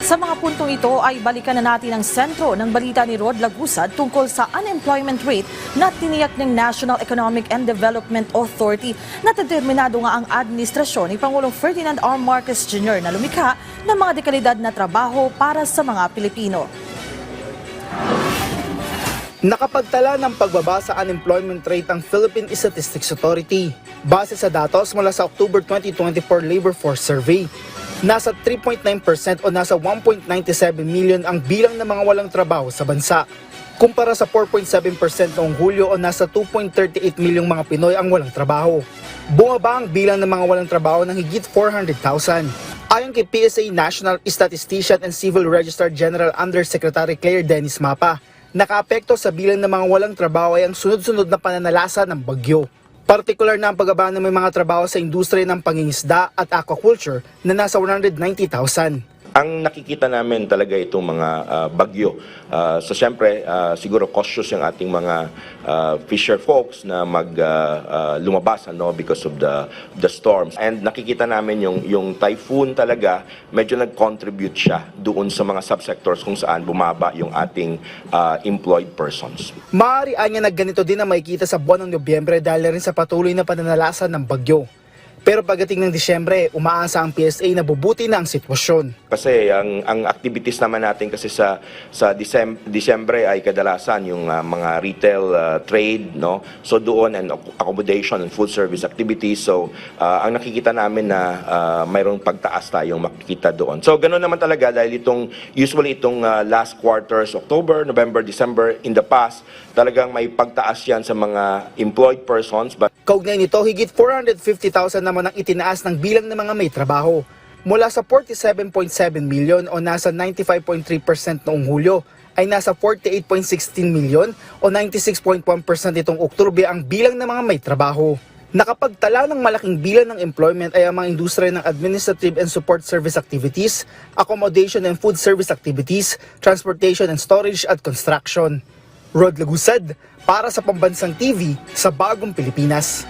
Sa mga puntong ito ay balikan na natin ang sentro ng balita ni Rod Lagusad tungkol sa unemployment rate na tiniyak ng National Economic and Development Authority na determinado nga ang administrasyon ni Pangulong Ferdinand R. Marcos Jr. na lumikha ng mga dekalidad na trabaho para sa mga Pilipino. Nakapagtala ng pagbaba sa unemployment rate ang Philippine Statistics Authority. Base sa datos mula sa October 2024 Labor Force Survey, nasa 3.9% o nasa 1.97 million ang bilang ng mga walang trabaho sa bansa. Kumpara sa 4.7% noong Hulyo o nasa 2.38 milyong mga Pinoy ang walang trabaho. Bumaba ang bilang ng mga walang trabaho ng higit 400,000. Ayon kay PSA National Statistician and Civil Registrar General Undersecretary Claire Dennis Mapa, nakaapekto sa bilang ng mga walang trabaho ay ang sunod-sunod na pananalasa ng bagyo. Partikular na ang pagbaba ng may mga trabaho sa industriya ng pangingisda at aquaculture na nasa 190,000. Ang nakikita namin talaga itong mga bagyo. So siyempre, siguro cautious yung ating mga fisher folks na lumabas because of the storms. And nakikita namin yung typhoon talaga, medyo nag-contribute siya doon sa mga subsectors kung saan bumaba yung ating employed persons. Maaari anya na ganito din ang makikita sa buwan ng Nobyembre dahil rin sa patuloy na pananalasa ng bagyo. Pero pagdating ng Disyembre, umaasa ang PSA na bubuti na ang sitwasyon. Kasi ang activities naman natin kasi sa Disyembre ay kadalasan yung mga retail trade, no? So doon and accommodation and food service activities. So ang nakikita namin na mayroong pagtaas tayong makikita doon. So ganoon naman talaga dahil usually itong last quarters, October, November, December in the past, talagang may pagtaas yan sa mga employed persons. Kaugnay nito, higit 450,000 naman ang itinaas ng bilang ng mga may trabaho. Mula sa 47.7 million o nasa 95.3% noong Hulyo, ay nasa 48.16 million o 96.1% itong Oktubre ang bilang ng mga may trabaho. Nakapagtala ng malaking bilang ng employment ay ang mga industriya ng administrative and support service activities, accommodation and food service activities, transportation and storage at construction. Rod Lagusad, para sa Pambansang TV sa Bagong Pilipinas.